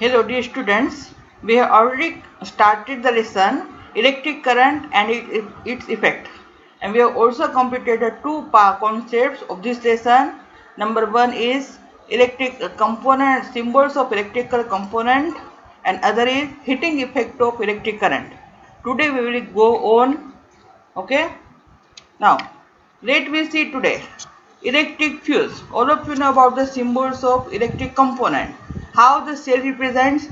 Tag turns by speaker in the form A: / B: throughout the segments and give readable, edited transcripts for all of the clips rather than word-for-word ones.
A: Hello dear students, we have already started the lesson electric current and its effect, and we have also completed the two concepts of this lesson. Number one is electric component, symbols of electrical component, and other is heating effect of electric current. Today we will go on. Okay, now let me see today electric fuse. All of you know about the symbols of electric component. How the cell represents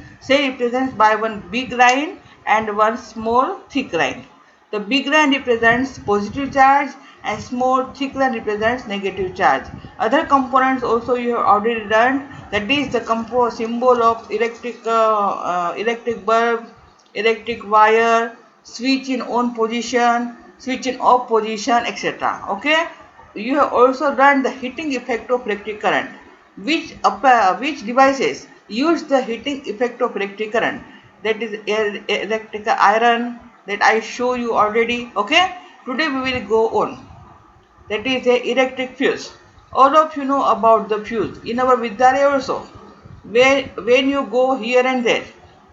A: by one big line and one small thick line. The big line represents positive charge and small thick line represents negative charge. Other components also you have already learned, that is the symbol of electric bulb, electric wire, switch in on position, switch in off position, etc. Okay, you have also learned the heating effect of electric current. Which devices use the heating effect of electric current? That is electrical iron that I show you already. Okay, today we will go on. That is a electric fuse. All of you know about the fuse in our Vidyalaya also. When you go here and there,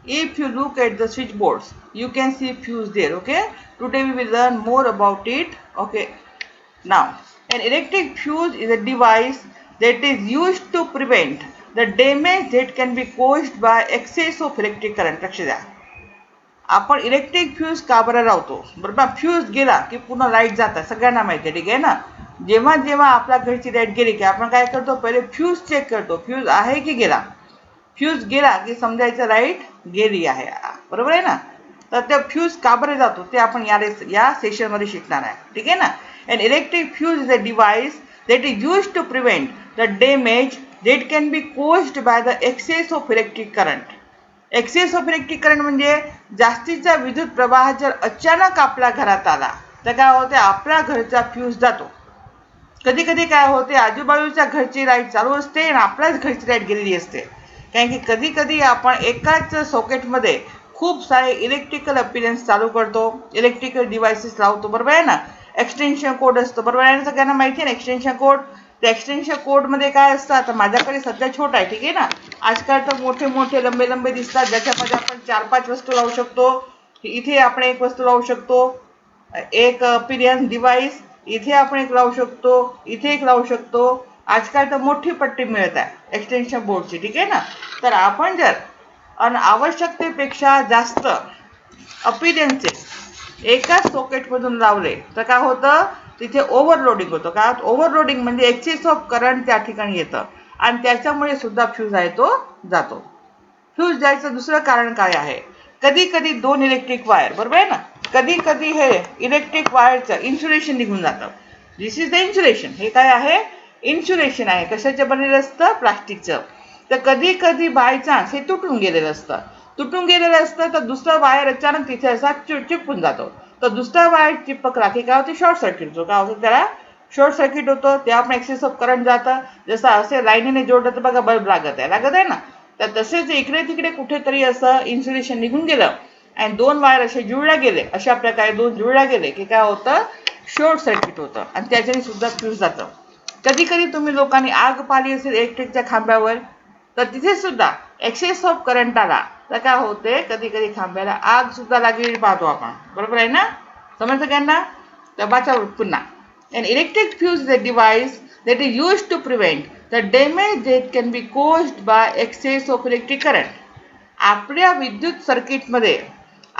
A: if you look at the switchboards, you can see fuse there. Okay, today we will learn more about it. Okay, now an electric fuse is a device that is used to prevent the damage that can be caused by excess of electric current. लक्ष द्या, आपण electric fuse का बरं लावतो? बरोबर, fuse गेला की पुन्हा लाईट जातात, सगळ्यांना माहिती आहे, ठीक आहे ना. जेव्हा जेव्हा आपल्या घरची लाईट गेली की आपण काय करतो, पहिले फ्यूज चेक करतो, फ्यूज आहे की गेला. फ्यूज गेला की समजायचं लाईट गेली आहे, बरोबर आहे ना. तर त्या फ्यूज का बरं जातो ते आपण या सेशनमध्ये शिकणार आहे, ठीक आहे ना. An electric fuse is a device that is used to prevent the damage that can be caused by the excess of electric current. Excess of electric current म्हणजे जास्तीचा विद्युत प्रवाह जर अचानक आपल्या घरात आला तर काय होते, आपल्या घरचा फ्यूज जातो. कधी कधी काय होते, आजूबाजूच्या घरची लाईट चालू असते आणि आपल्याच घरची लाईट गेलेली असते. कारण की कधी कधी आपण एकाच सॉकेटमध्ये खूप सारे इलेक्ट्रिकल अपियरन्स चालू करतो, इलेक्ट्रिकल डिव्हाइसेस लावतो, बरोबर आहे ना. एक्सटेन्शन कोड असतो, बरोबर आहे ना, सगळ्यांना माहिती आहे ना एक्सटेन्शन कोड. त्या एक्सटेन्शन कोडमध्ये काय असतं, आता माझ्याकडे सध्या छोटा आहे, ठीक आहे ना. आजकाल तर मोठे मोठे लंबे लंबे दिसतात, ज्याच्यामध्ये आपण 4-5 वस्तू लावू शकतो. इथे आपण एक वस्तू लावू शकतो, एक अपियरन्स डिव्हाइस इथे आपण एक लावू शकतो, इथे एक लावू शकतो. आजकाल तर मोठी पट्टी मिळत आहे एक्सटेन्शन बोर्डची, ठीक आहे ना. तर आपण जर आवश्यकतेपेक्षा जास्त अपियरन्सेस एकाच सॉकेटमधून लावले तर काय होतं, तिथे ओव्हरलोडिंग होतं. काय ओव्हरलोडिंग म्हणजे एक्सेस ऑफ करंट त्या ठिकाणी येतं आणि त्याच्यामुळे सुद्धा फ्यूज आहे तो जातो. फ्यूज जायचं दुसरं कारण काय आहे, कधी कधी दोन इलेक्ट्रिक वायर, बरोबर आहे ना, कधी कधी हे इलेक्ट्रिक वायरचं इन्सुलेशन निघून जातं. दिस इज द इन्सुलेशन. हे काय आहे, इन्सुलेशन आहे. कशाचं बनलेलं असतं, प्लास्टिकचं. तर कधी कधी बाय चान्स हे तुटून गेलेलं असतं तर दुसरा वायर अचानक तिथे असा चिपकून जातो. तर दुसरा वायर चिपकला की काय होते, शॉर्ट सर्किट होतो. काय होतं, त्याला शॉर्ट सर्किट होतं. त्या आपण एक्सेस ऑफ करंट जातं. जसं असे लाईनीने जोडलं तर बघा बल्ब लागत आहे ना. तर तसेच इकडे तिकडे कुठेतरी असं इन्सुलेशन निघून गेलं आणि दोन वायर असे जुळल्या गेले, अशा प्रकारे दोन जुळल्या गेले की काय होतं, शॉर्ट सर्किट होतं आणि त्याच्याने सुद्धा फ्यूज जातं. कधी कधी तुम्ही लोकांनी आग पाहिली असेल इलेक्ट्रिकच्या खांब्यावर, तर तिथे सुद्धा एक्सेस ऑफ करंट आला तर काय होते, कधी कधी खांब्याला आग सुद्धा लागलेली पाहतो आपण, बरोबर आहे ना. समजतं सगळ्यांना. तर वाचा पुन्हा. An electric fuse is a device that is used to prevent the damage that can be caused by excess of electric current. आपल्या विद्युत सर्किटमध्ये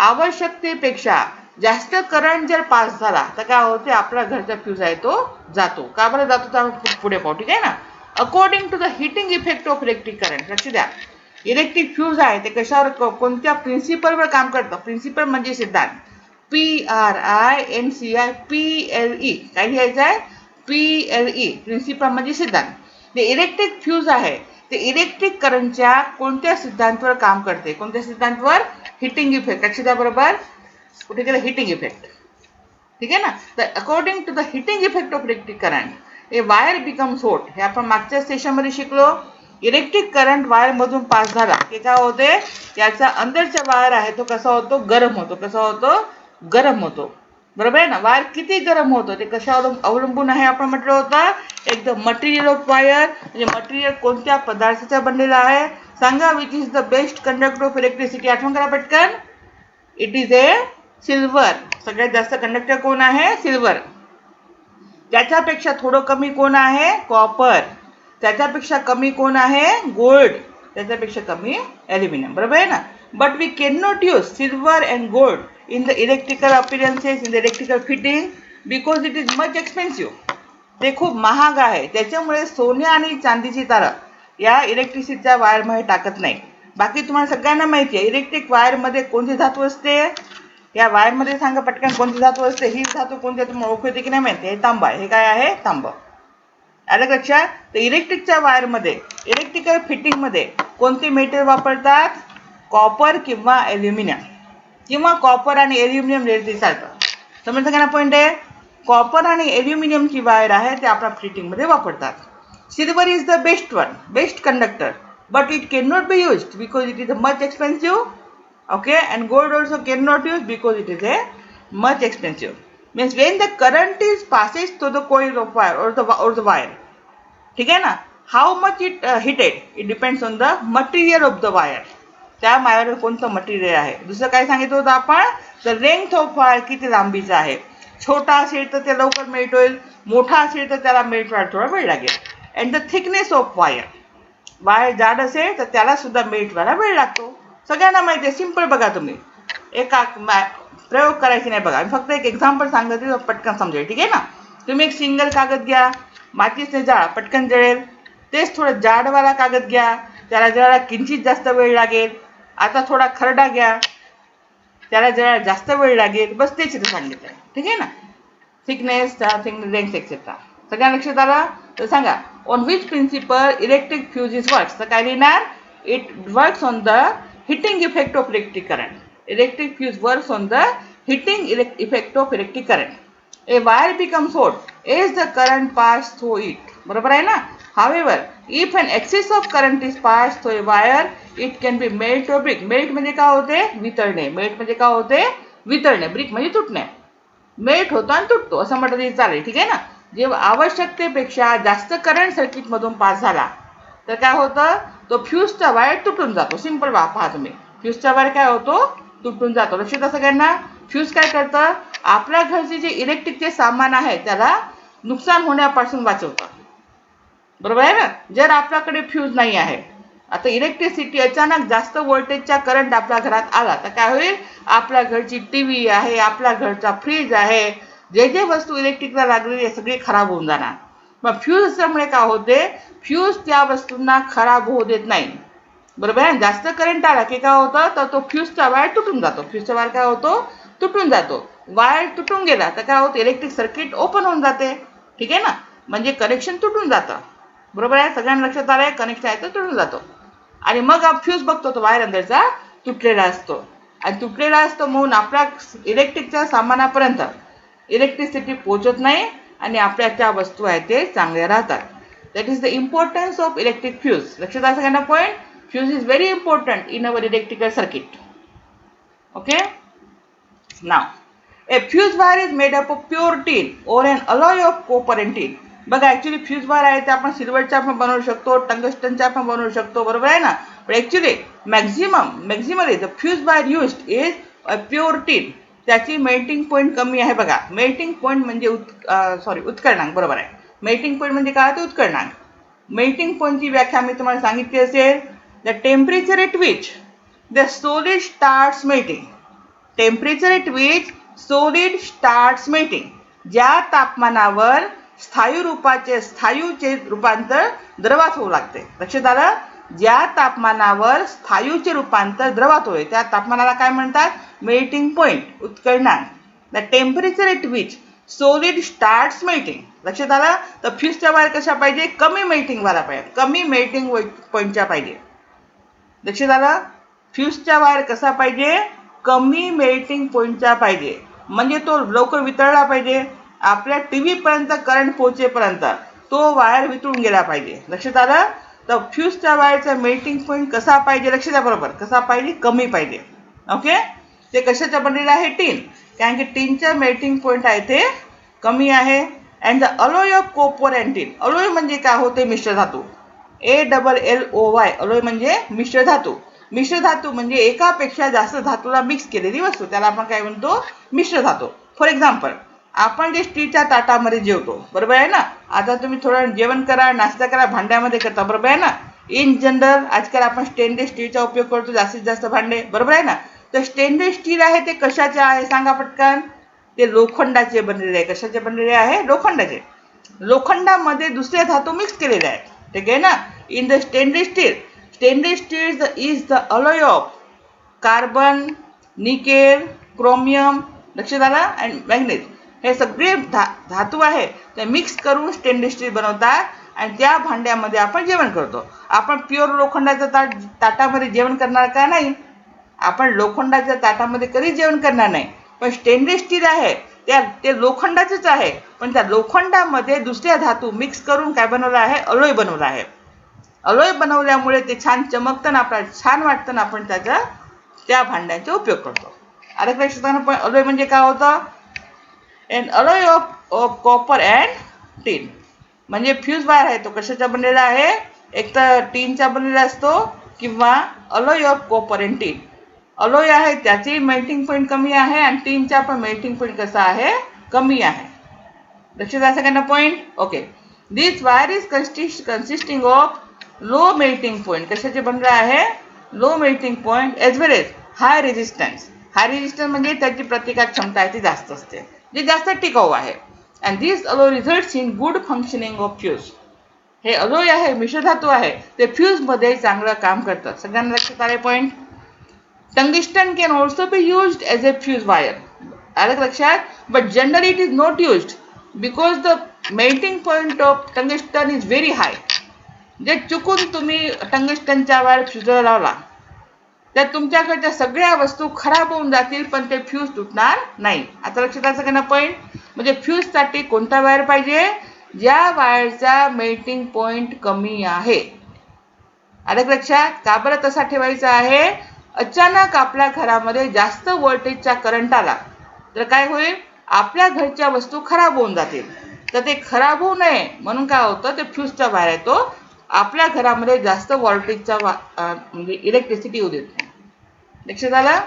A: आवश्यकतेपेक्षा जास्त करंट जर पास झाला तर काय होते, आपला घरचा फ्यूज आहे तो जातो. का बरं जातो तर आपण पुढे पाहू, ठीक आहे ना. According to the heating effect of electric current, लक्ष द्या, इलेक्ट्रिक फ्यूज आहे ते कशावर, कोणत्या प्रिन्सिपलवर काम करतं. प्रिन्सिपल म्हणजे सिद्धांत. PRINCI PLE काय लिहायचं आहे, PLE, प्रिन्सिपल म्हणजे सिद्धांत. ते इलेक्ट्रिक फ्यूज आहे ते इलेक्ट्रिक करंटच्या कोणत्या सिद्धांतावर काम करते, कोणत्या सिद्धांतावर, हिटिंग इफेक्ट. लक्ष द्या, बरोबर, कुठे गेलं हिटिंग इफेक्ट, ठीक आहे ना. तर according to the heating effect of electric current a wire becomes hot. हे आपण मागच्या सेशनमध्ये शिकलो. इलेक्ट्रिक करंट वायर मधून पास झाला की काय होते, याचा अंदरचा वायर आहे तो कसा होतो, गरम होतो. कसा होतो, गरम होतो, बरोबर आहे ना. वायर किती गरम होतं ते कशावर अवलंबून आहे, आपण म्हटलं होतं एकदम मटेरियल ऑफ वायर, म्हणजे मटेरियल कोणत्या पदार्थाचा बनलेला आहे, सांगा which is the best conductor of electricity. आठवण करा पटकन. It is a silver. सगळ्यात जास्त कंडक्टर कोण आहे? सिल्वर. त्याच्यापेक्षा थोडं कमी कोण आहे? कॉपर. त्याच्यापेक्षा कमी कोण आहे? गोल्ड. त्याच्यापेक्षा कमी ॲल्युमिनियम. बरोबर आहे ना. But we can not use silver and gold in the electrical appearances, in the electrical fitting, because it is much expensive. ते खूप महाग आहे. त्याच्यामुळे सोने आणि चांदीची तारा या इलेक्ट्रिसिटीच्या वायरमध्ये टाकत नाही. बाकी तुम्हाला सगळ्यांना माहिती आहे इलेक्ट्रिक वायरमध्ये कोणती धातू असते? या वायरमध्ये सांगा पटकन कोणती धातू असते? ही धातू कोणती आहे तुम्हाला ओळखू येते की नाही माहिती? हे तांबा. हे काय आहे? तांब. आलं लक्षात? तर इलेक्ट्रिकच्या वायरमध्ये, इलेक्ट्रिकल फिटिंगमध्ये कोणते मेटल वापरतात? कॉपर किंवा ॲल्युमिनियम, किंवा कॉपर आणि ॲल्युमिनियम रेडली चालतं. समजतं का ना पॉईंट आहे? कॉपर आणि ॲल्युमिनियमची वायर आहे ते आपल्या फिटिंगमध्ये वापरतात. Silver is the best one, best conductor, but it cannot be used because it is much expensive. Okay, and gold also cannot use because it is a much expensive. Means when the current is passes through the coil of wire or the wire, ठीक आहे ना, how much it heated, it depends on the material of the wire. त्या वायरवर कोणतं material आहे. दुसरं काय सांगितलं होतं आपण? the length of wire, किती लांबीचा आहे. छोटा असेल तर ते लवकर मेल्ट होईल, मोठा असेल तर त्याला मेल्ट व्हायला थोडा वेळ लागेल. and the thickness of wire, wire जाड असेल तर त्याला सुद्धा मेल्ट व्हायला वेळ लागतो. सगळ्यांना माहिती आहे. सिंपल बघा तुम्ही. एका प्रयोग करायचे नाही बघा. मी फक्त एक एक्झाम्पल सांगते पटकन समजेल. ठीक आहे ना. तुम्ही एक सिंगल कागद घ्या, माचीसने जाळा, पटकन जळेल. तेच थोडं जाडवाला कागद घ्या, त्याला जळायला किंचित जास्त वेळ लागेल. आता थोडा खरडा घ्या, त्याला जळायला जास्त वेळ लागेल. बस तेच इथे सांगितलं आहे. ठीक आहे ना. Thickness, length etcetera. सगळ्यांना लक्षात आलं? तर सांगा on which principle electric fuses works. तर काय लिहिणार? It works on the heating effect of electric current. Electric fuse works on the heating effect of electric current. A wire becomes hot as the current pass through it. बरोबर आहे ना. However if an excess of current is pass through a wire it can be melt or break. Melt म्हणजे काय होते? वितळणे. Melt म्हणजे काय होते? वितळणे. Break म्हणजे तुटणे. मेल्ट होतो आणि तुटतो असं म्हटलं तरी चालेल. ठीक आहे ना. जेव्हा आवश्यकतेपेक्षा जास्त करंट सर्किटमधून पास झाला तर काय होतं? तो फ्यूजचा वायर तुटून जातो. सिंपल पहा तुम्ही. फ्यूजचा वायर काय होतो? तुटून जातो. लक्षात सगळ्यांना. फ्यूज काय करतं? आपल्या घरचे जे इलेक्ट्रिकचे सामान आहे त्याला नुकसान होण्यापासून वाचवतं. बरोबर आहे ना. जर आपल्याकडे फ्यूज नाही आहे, आता इलेक्ट्रिसिटी अचानक जास्त व्होल्टेजचा करंट आपल्या घरात आला तर काय होईल? आपल्या घरची टीव्ही आहे, आपल्या घरचा फ्रीज आहे, जे जे वस्तू इलेक्ट्रिकला लागलेली आहे सगळे खराब होऊन जाणार. मग फ्यूज असल्यामुळे काय होते? फ्यूज त्या वस्तूंना खराब होऊ देत नाही. बरोबर आहे. जास्त करंट आला की काय होतं? तर तो फ्यूजचा वायर तुटून जातो. फ्यूजचा वायर काय होतो? तुटून जातो. वायर तुटून गेला तर काय होतं? इलेक्ट्रिक सर्किट ओपन होऊन जाते. ठीक आहे ना. म्हणजे कनेक्शन तुटून जातं. बरोबर आहे. सगळ्यांना लक्षात आलंय? कनेक्शन आहे तर तुटून जातो. आणि मग फ्यूज बघतो तो वायर अंदरचा तुटलेला असतो. आणि तुटलेला असतो म्हणून आपल्या इलेक्ट्रिकच्या सामानापर्यंत इलेक्ट्रिसिटी पोहोचत नाही आणि आपल्या त्या वस्तू आहेत ते चांगल्या राहतात. That is the importance of electric fuse. लक्षात आलं सगळ्यांना point? Fuse is very important in our electrical circuit. Okay. Now a fuse wire is made up of pure tin or an alloy of copper and tin. बघा actually fuse wire आहे ते आपण सिल्वरच्या पण बनवू शकतो, टंगस्टनच्या पण बनवू शकतो. बरोबर आहे ना. पण actually maximally the fuse wire used is a pure tin. त्याची मेल्टिंग पॉईंट कमी आहे. बघा मेल्टिंग पॉईंट म्हणजे उत्कलनांक. बरोबर आहे. मेल्टिंग पॉईंट म्हणजे काय? ते उत्कलनांक. मेल्टिंग पॉईंटची व्याख्या मी तुम्हाला सांगितली असेल. The temperature at which the solid starts melting. Temperature at which solid starts melting. ज्या तापमानावर स्थायूचे रूपांतर द्रवात होऊ लागते. लक्षात आलं? ज्या तापमानावर स्थायूचे रूपांतर द्रवात होते त्या तापमानाला काय म्हणतात? मेल्टिंग पॉईंट, उत्कलनांक. The temperature at which solid starts melting. लक्षात आलं? तर फ्यूजच्या वायर कशा पाहिजे? कमी मेल्टिंग वाला पाहिजे, कमी मेल्टिंग पॉईंटच्या पाहिजे. लक्षात आलं? फ्यूजच्या वायर कसा पाहिजे? कमी मेल्टिंग पॉईंटचा पाहिजे. म्हणजे तो लवकर वितळला पाहिजे. आपल्या टीव्ही पर्यंत करंट पोहोचेपर्यंत तो वायर वितळून गेला पाहिजे. लक्षात आलं? तर फ्यूजच्या वायरचा मेल्टिंग पॉईंट कसा पाहिजे? लक्षात द्या बरोबर. कसा पाहिजे? कमी पाहिजे. ओके. ते कशाचं बनलेलं आहे? टीन. कारण की टीनचं मेल्टिंग पॉईंट आहे ते कमी आहे. And the alloy of copper and tin. Alloy म्हणजे काय होते? मिश्र धातू. ALLOY, अलोय म्हणजे मिश्र धातू. मिश्र धातू म्हणजे एकापेक्षा जास्त धातूला मिक्स केलेली वस्तू, त्याला आपण काय म्हणतो, मिश्र धातू. फॉर एक्झाम्पल, आपण जे स्टीलच्या ताटामध्ये जेवतो, बरोबर आहे ना. आता तुम्ही थोडं जेवण करा, नाश्ता करा, भांड्यामध्ये करता, बरोबर आहे ना. इन जनरल आजकाल आपण स्टेनलेस स्टीलचा उपयोग करतो जास्तीत जास्त भांडे, बरोबर आहे ना. तर स्टेनलेस स्टील आहे ते कशाचे आहे सांगा पटकन. ते लोखंडाचे बनलेले आहे. कशाचे बनलेले आहे? लोखंडाचे. लोखंडामध्ये दुसरे धातू मिक्स केलेले आहेत, ठीक आहे ना. In the stainless steel is the alloy of carbon, nickel, chromium, लक्षात आलं, अँड मॅग्नेज. हे सगळे धातू आहे ते मिक्स करून स्टेनलेस स्टील बनवतात आणि त्या भांड्यामध्ये आपण जेवण करतो. आपण प्युअर लोखंडाच्या ताटामध्ये जेवण करणार का? नाही. आपण लोखंडाच्या ताटामध्ये कधी जेवण करणार नाही. पण स्टेनलेस स्टील आहे ते लोखंडाचेच आहे, पण त्या लोखंडामध्ये दुसऱ्या धातू मिक्स करून काय बनवलं आहे? अलोय बनवलं आहे. अलोय बनवल्यामुळे ते छान चमकतं ना, आपल्याला छान वाटतं ना, आपण त्या भांड्याचा उपयोग करतो. आता लक्षात, पण अलोय म्हणजे काय होतं? An alloy of copper and tin. म्हणजे फ्यूज वायर आहे तो कशाचा बनलेला आहे? एक तर टीनचा बनलेला असतो किंवा alloy of copper and tin. Alloy आहे त्याची मेल्टिंग पॉईंट कमी आहे आणि टीनचा पण मेल्टिंग पॉईंट कसा आहे? कमी आहे. लक्षात आहे सगळ्यांना point? Okay. This wire is consisting of low melting point. कशाचे बनले आहे? लो मेल्टिंग पॉईंट एज वेल एज हाय रेजिस्टन्स. हाय रेजिस्टन्स म्हणजे त्याची प्रतिकार क्षमता आहे ती जास्त असते, जे जास्त टिकाऊ आहे. अँड दिस अलो results in good functioning of fuse. हे अलोय आहे, मिश्रधातू आहे, ते फ्यूज मध्ये चांगलं काम करतात. सगळ्यांना लक्षात आले point? Tungsten can also be used as a fuse wire. आलं लक्षात? But generally it is not used because the melting point of tungsten is very high. जे चुकून तुम्ही टंगस्टनच्या वायर फ्यूजला लावला तर तुमच्याकडच्या सगळ्या वस्तू खराब होऊन जातील, पण ते फ्यूज तुटणार नाही. आता लक्षात आलं सगळ्यांना पॉईंट? म्हणजे फ्यूजसाठी कोणता वायर पाहिजे? ज्या वायरचा मेल्टिंग पॉईंट कमी आहे. आलं लक्षात? का बरं तसा ठेवायचा आहे? अचानक आपल्या घरामध्ये जास्त व्होल्टेजचा करंट आला तर काय होईल? आपल्या घरच्या वस्तू खराब होऊन जातील. तर ते खराब होऊ नये म्हणून काय होतं? ते फ्यूजचा वायर आहे तो आपल्या घरामध्ये जास्त व्होल्टेजचा म्हणजे इलेक्ट्रिसिटी येऊ देत नाही. लक्षात आलं?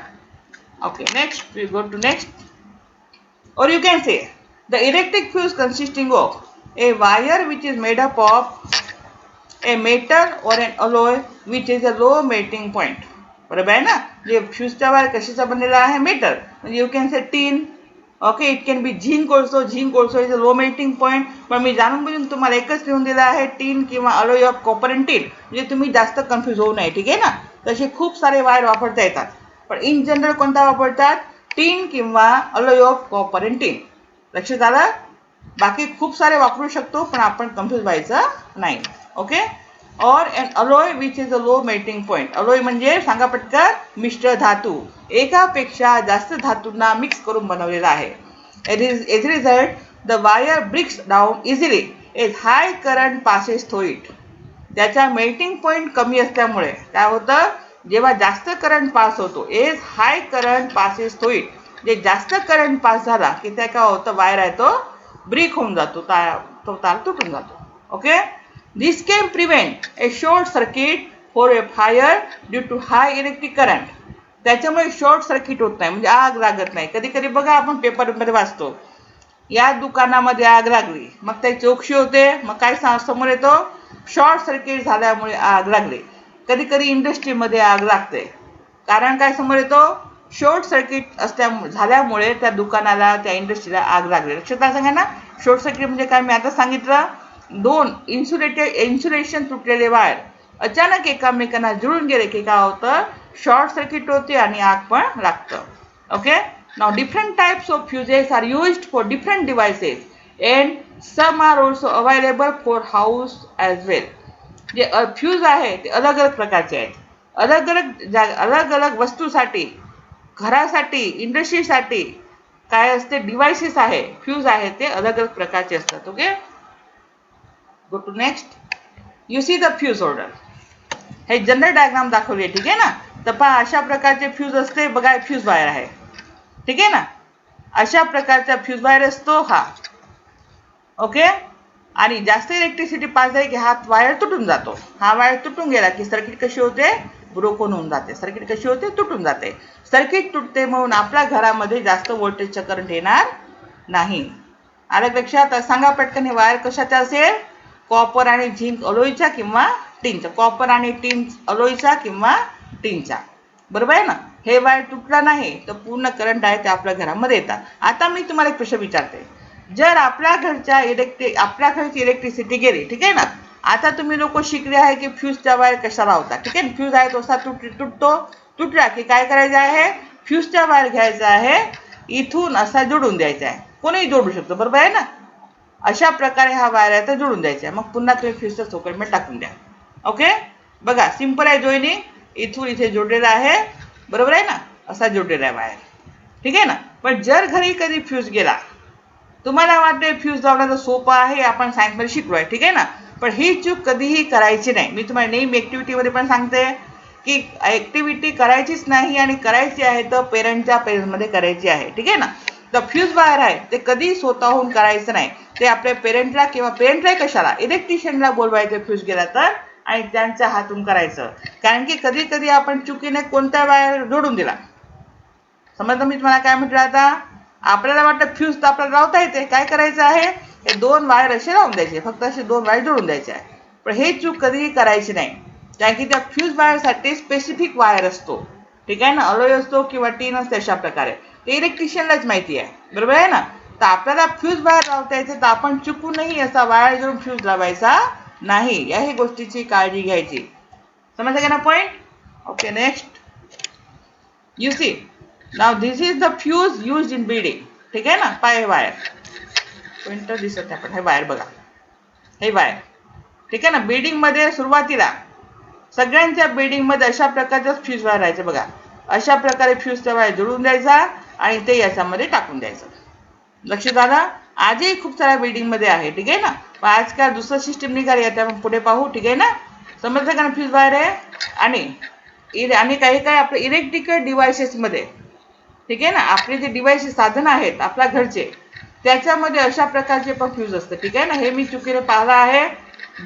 A: Okay, next we go to next. Or you can say the electric fuse consisting of a wire which is made up of a metal or an alloy which is a low melting point. बरोबर आहे ना. जे फ्यूजचा wire कशाचा बनलेला आहे? Metal. म्हणजे you can say tin. Okay, it can B zinc also. Zinc also is a low melting point. पण मी जाणून बुजून तुम्हाला एकच लिहून दिलं आहे, टीन किंवा alloy of copper and tin. म्हणजे तुम्ही जास्त कन्फ्यूज होऊ नये, ठीक आहे ना. तसे खूप सारे वायर वापरता येतात, पण इन जनरल कोणता वापरतात? टीन किंवा अलोय ऑफ कॉपर अँड टीन. लक्षात आलं? बाकी खूप सारे वापरू शकतो, पण आपण कन्फ्यूज व्हायचं नाही. Okay. Or an alloy which is a low melting point. Alloy म्हणजे सांगा पटकन? मिश्र धातू. एकापेक्षा जास्त धातूंना मिक्स करून बनवलेला आहे. As result the wire breaks down easily as high current passes through it. त्याचा मेल्टिंग पॉइंट कमी असल्यामुळे काय होतं? जेव्हा जास्त करंट पास होतो, as high current passes through it, जे जास्त करंट पास झाला की त्या काय होतं? वायर आहे तो ब्रेक होऊन जातो, तो तार तुटून जातो. Okay. This can prevent a short circuit for a fire due to high electric current. त्याच्यामुळे शॉर्ट सर्किट होत नाही, म्हणजे आग लागत नाही. कधी कधी बघा आपण पेपरमध्ये वाचतो, या दुकानामध्ये आग लागली, मग त्याची चौकशी होते, मग काय समोर येतो? शॉर्ट सर्किट झाल्यामुळे आग लागली. कधी कधी इंडस्ट्रीमध्ये आग लागते, कारण काय समोर येतो? शॉर्ट सर्किट झाल्यामुळे त्या दुकानाला, त्या इंडस्ट्रीला आग लागली. लक्षात सांगा ना. शॉर्ट सर्किट म्हणजे काय? मी आता सांगितलं. दोन इन्सुलेशन तुटलेले वायर अचानक एकामेकांना जुळून गेले की काय होतं? शॉर्ट सर्किट होते आणि आग पण लागतं. Okay. Now different types of fuses are used for different devices and some are also available for house as well. जे फ्यूज आहे ते अलग अलग प्रकारचे आहेत. अलग अलग वस्तूसाठी, घरासाठी, इंडस्ट्रीसाठी काय असते? डिव्हाइसेस आहे, फ्यूज आहे ते अलग अलग प्रकारचे असतात. Okay. Go to next. You see the fuse order. हे जनरल डायग्राम दाखवली, ठीक आहे ना. तर पहा अशा प्रकारचे फ्यूज असते. बघा फ्यूज वायर आहे, ठीक आहे ना. अशा प्रकारचा फ्यूज वायर असतो हा. ओके. आणि जास्त इलेक्ट्रिसिटी पास झाली की हा वायर तुटून जातो. हा वायर तुटून गेला की सर्किट कशी होते, ब्रोकन होऊन जाते. सर्किट कशी होते, तुटून जाते. सर्किट तुटते म्हणून आपल्या घरामध्ये जास्त व्होल्टेजचा करंट येणार नाही. आलं लक्षात? सांगा पटकन, हे वायर कशाचा असेल? कॉपर आणि झिंक अलोईचा किंवा टिनचा. कॉपर आणि टिन अलोईचा किंवा टिनचा. बरोबर आहे ना? हे वायर तुटला नाही तर पूर्ण करंट आहे ते आपल्या घरामध्ये येतात. आता मी तुम्हाला एक प्रश्न विचारते. जर आपल्या घरची इलेक्ट्रिसिटी गेली, ठीक आहे ना, आता तुम्ही लोक शिकले आहे की फ्यूजच्या वायर कशा लावतात. ठीक आहे, फ्यूज आहे तो असा तुटतो. तुटला की काय करायचं आहे, फ्यूजच्या वायर घ्यायचा आहे, इथून असा जोडून द्यायचा आहे. कोणीही जोडू शकतो, बरोबर आहे ना? अशा प्रकारे हा वायर आहे तर जोडून द्यायचा आहे. मग पुन्हा तुम्ही फ्यूजच्या सॉकेटमध्ये टाकून द्या. ओके, बघा सिंपल आहे जॉईनिंग. इथून इथे जोडलेला आहे, बरोबर आहे ना, असा जोडलेला आहे वायर. ठीक आहे ना. पण जर घरी कधी फ्यूज गेला, तुम्हाला वाटते फ्यूज लावण्याचं सोपं आहे, आपण सायन्समध्ये शिकलो आहे, ठीक आहे ना, पण ही चूक कधीही करायची नाही. मी तुम्हाला नेहमी ॲक्टिव्हिटीमध्ये पण सांगते की ॲक्टिव्हिटी करायचीच नाही, आणि करायची आहे तर पेरेंटच्या पेरेंटमध्ये करायची आहे. ठीक आहे ना. तर फ्यूज वायर आहे ते कधी स्वतःहून करायचं नाही. ते आपल्या पेरेंटला किंवा पेरेंटला कशाला, इलेक्ट्रिशियनला बोलवायचं फ्यूज गेला तर, आणि त्यांच्या हातून करायचं. कारण की कधी कधी आपण चुकीने कोणत्या वायर जोडून दिला. समजलं मी तुम्हाला काय म्हटलं? आता आपल्याला वाटतं फ्यूज तर आपल्याला लावता येते. काय करायचं आहे, हे 2 वायर असे लावून द्यायचे, फक्त असे 2 वायर जोडून द्यायचे आहे. पण हे चूक कधीही करायची नाही. कारण की त्या फ्यूज वायरसाठी स्पेसिफिक वायर असतो. ठीक आहे ना, अलोय असतो किंवा टीन असते. अशा प्रकारे ते इलेक्ट्रिशियनलाच माहिती आहे, बरोबर आहे ना. तर आपल्याला फ्यूज वायर लावता येते, तर आपण चुकूनही असा वायर जोडून फ्यूज लावायचा नाही. याही गोष्टीची काळजी घ्यायची. समजलं का ना point? Okay, next you see. Now this is the fuse use in building. ठीक आहे ना, पाय वायर पॉइंटर दिसत नाही, पण हे वायर बघा, हे वायर. ठीक आहे ना. बिल्डिंग मध्ये सुरुवातीला सगळ्यांच्या बिल्डिंग मध्ये अशा प्रकारचं फ्यूज वायर राहायचं बघा. अशा प्रकारे फ्यूजचा वायर जोडून द्यायचा आणि ते याच्यामध्ये टाकून द्यायचं. लक्षात आलं? आजही खूप साऱ्या बिल्डिंग मध्ये आहे. ठीक आहे ना. पण आजकाल दुसरं सिस्टम निघाली आहे, आपण पुढे पाहू. ठीक आहे ना. समजलं का ना, फ्यूज वायर आहे. आणि काही काही आपल्या इलेक्ट्रिकल डिव्हायसेस मध्ये, ठीक आहे ना, आपले जे डिव्हाइसेस साधन आहेत आपल्या घरचे, त्याच्यामध्ये अशा प्रकारचे पण फ्यूज असतं. ठीक आहे ना. हे मी चुकीने पाहिलं आहे.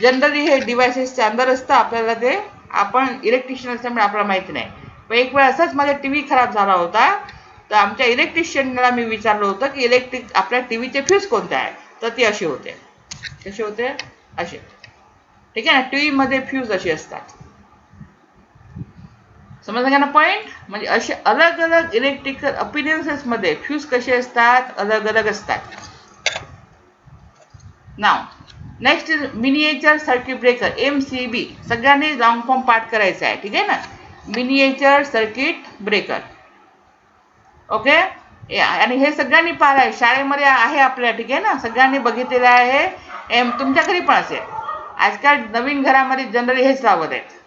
A: जनरली हे डिव्हायसेसच्या अंदर असतं, आपल्याला ते आपण इलेक्ट्रिशियन असल्यामुळे आपल्याला माहिती नाही. पण एक वेळ असाच माझा टीव्ही खराब झाला होता, तर आमच्या इलेक्ट्रिशियनला मी विचारलं होतं की आपल्या टीव्हीचे फ्यूज कोणते आहे, तर ते असे होते. कसे होते? असे. ठीक आहे ना. टीव्ही मध्ये फ्यूज असे असतात. समजलं का ना पॉइंट? म्हणजे असे अलग अलग इलेक्ट्रिकल अप्लायन्सेस मध्ये फ्यूज कसे असतात, अलग अलग असतात. Now next is miniature circuit breaker, MCB. सगळ्यांनी लॉंग फॉर्म पाठ करायचा आहे. ठीक आहे ना. Miniature circuit breaker. ओके. आणि हे सगळ्यांनी पाहिलं आहे, शाळेमध्ये आहे आपल्या. ठीक आहे ना. सगळ्यांनी बघितलेलं आहे. तुमच्या घरी पण असेल. आजकाल नवीन घरामध्ये जनरली हेच लावत आहेत.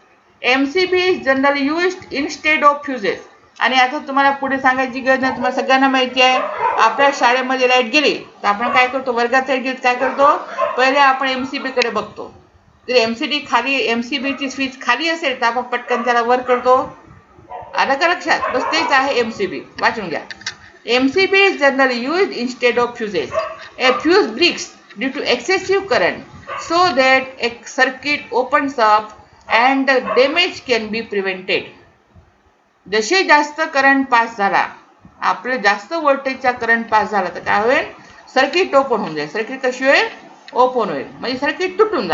A: MCB is generally used instead of फ्युजेस. आणि आता तुम्हाला पुढे सांगायची गरज नाही, तुम्हाला सगळ्यांना माहिती आहे. आपल्या शाळेमध्ये लाईट गेली तर आपण काय करतो, वर्गात लाईट गेली काय करतो, पहिले आपण MCB कडे बघतो. जर MCBची स्विच खाली असेल तर आपण पटकन त्याला वर करतो. आलं का लक्षात? बस तेच आहे MCB. वाचून घ्या. MCB is generally used instead of fuses. A fuse breaks due to excessive current, so that a circuit opens up and the damage can be prevented. जसे जास्त करंट पास झाला, आपले जास्त व्होल्टेजचा करंट पास झाला तर काय होईल, सर्किट ओपन होऊन जाईल. सर्किट कशी होईल, ओपन होईल. म्हणजे सर्किट तुटून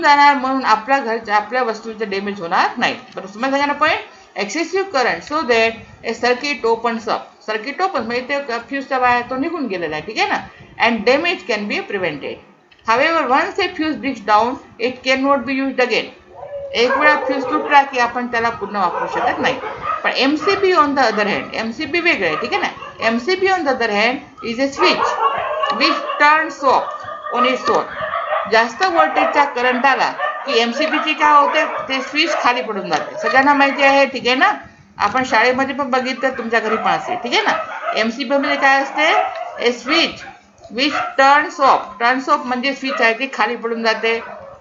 A: जाणार म्हणून आपल्या वस्तूचे डॅमेज होणार नाही. बरोबर समजलं का ना point? Excessive current so that A circuit opens up. Circuit open म्हणजे ते फ्यूजचा वायर तो निघून गेलेला आहे. ठीक आहे ना. And damage can be prevented. However once a fuse breaks down it can not be used again. एक वेळा फ्यूज तुटला की आपण त्याला पुन्हा वापरू शकत नाही. पण MCB on the other hand, MCB वेगळं आहे. ठीक आहे ना. MCB on the other hand is a switch which turns of on its own. जास्त व्होल्टेजचा करंट आला की MCBची काय होते, ते स्विच खाली पडून जाते. सगळ्यांना माहिती आहे. ठीक आहे ना. आपण शाळेमध्ये पण बघितलं, तुमच्या घरी पण असेल. ठीक आहे ना. MCB मध्ये काय असते, ए स्विच विच टर्न्स ऑफ म्हणजे स्विच आहे ती खाली पडून जाते,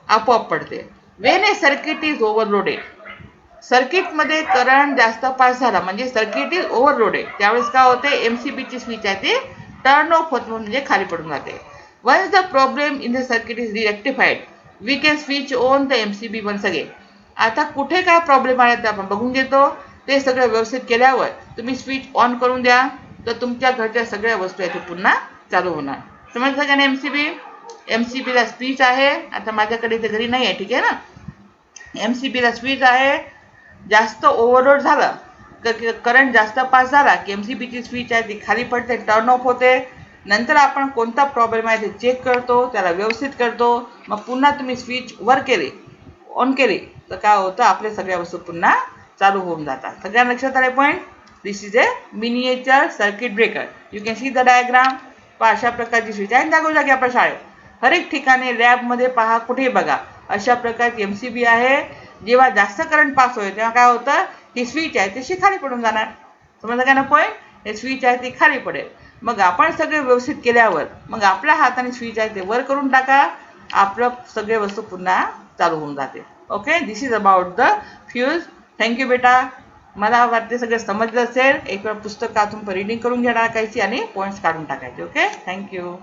A: आपोआप पडते. When a circuit is overloaded, सर्किटमध्ये करंट जास्त पास झाला म्हणजे सर्किट इज ओव्हरलोडेड, त्यावेळेस काय होते, MCBची स्विच आहे ती टर्न ऑफ होत म्हणजे खाली पडून जाते. Once the problem in the circuit is rectified, we can switch on the MCB once again. आता कुठे काय प्रॉब्लेम आहे ते आपण बघून घेतो. ते सगळं व्यवस्थित केल्यावर तुम्ही स्विच ऑन करून द्या, तर तुमच्या घरच्या सगळ्या वस्तू आहेत पुन्हा चालू होणार. समजलं का नाही? MCB ला स्विच आहे. आता माझ्याकडे इथे घरी नाही आहे, ठीक आहे ना. MCB ला स्विच आहे. जास्त ओव्हरलोड झालं, करंट जास्त पास झाला की MCB ची स्विच आहे ती खाली पडते, टर्न ऑफ होते. नंतर आपण कोणता प्रॉब्लेम आहे ते चेक करतो, त्याला व्यवस्थित करतो. मग पुन्हा तुम्ही स्विच वर केली, ऑन केली, तर काय होतं, आपल्या सगळ्या वस्तू पुन्हा चालू होऊन जातात. सगळ्या लक्षात आले point? This is a miniature circuit breaker. You can see the diagram. अशा प्रकारची स्विच आहे जागोजागी आपल्या शाळेत, हर एक ठिकाणी, लॅबमध्ये पहा, कुठेही बघा, अशा प्रकारची MCB आहे. जेव्हा जास्त करंट पास होईल तेव्हा काय होतं, ही स्विच आहे तशी खाली पडून जाणार. समजलं का ना पॉईंट? हे स्विच आहे ती खाली पडेल. मग आपण सगळे व्यवस्थित केल्यावर मग आपल्या हाताने स्विच आहे ते वर करून टाका, आपलं सगळे वस्तू पुन्हा चालू होऊन जाते. Okay, this is about the fuse. Thank you बेटा. मला वाटते सगळं समजलं असेल. एक वेळ पुस्तकातून रीडिंग करून घेणार टाकायची आणि पॉईंट्स काढून टाकायचे. Okay, thank you.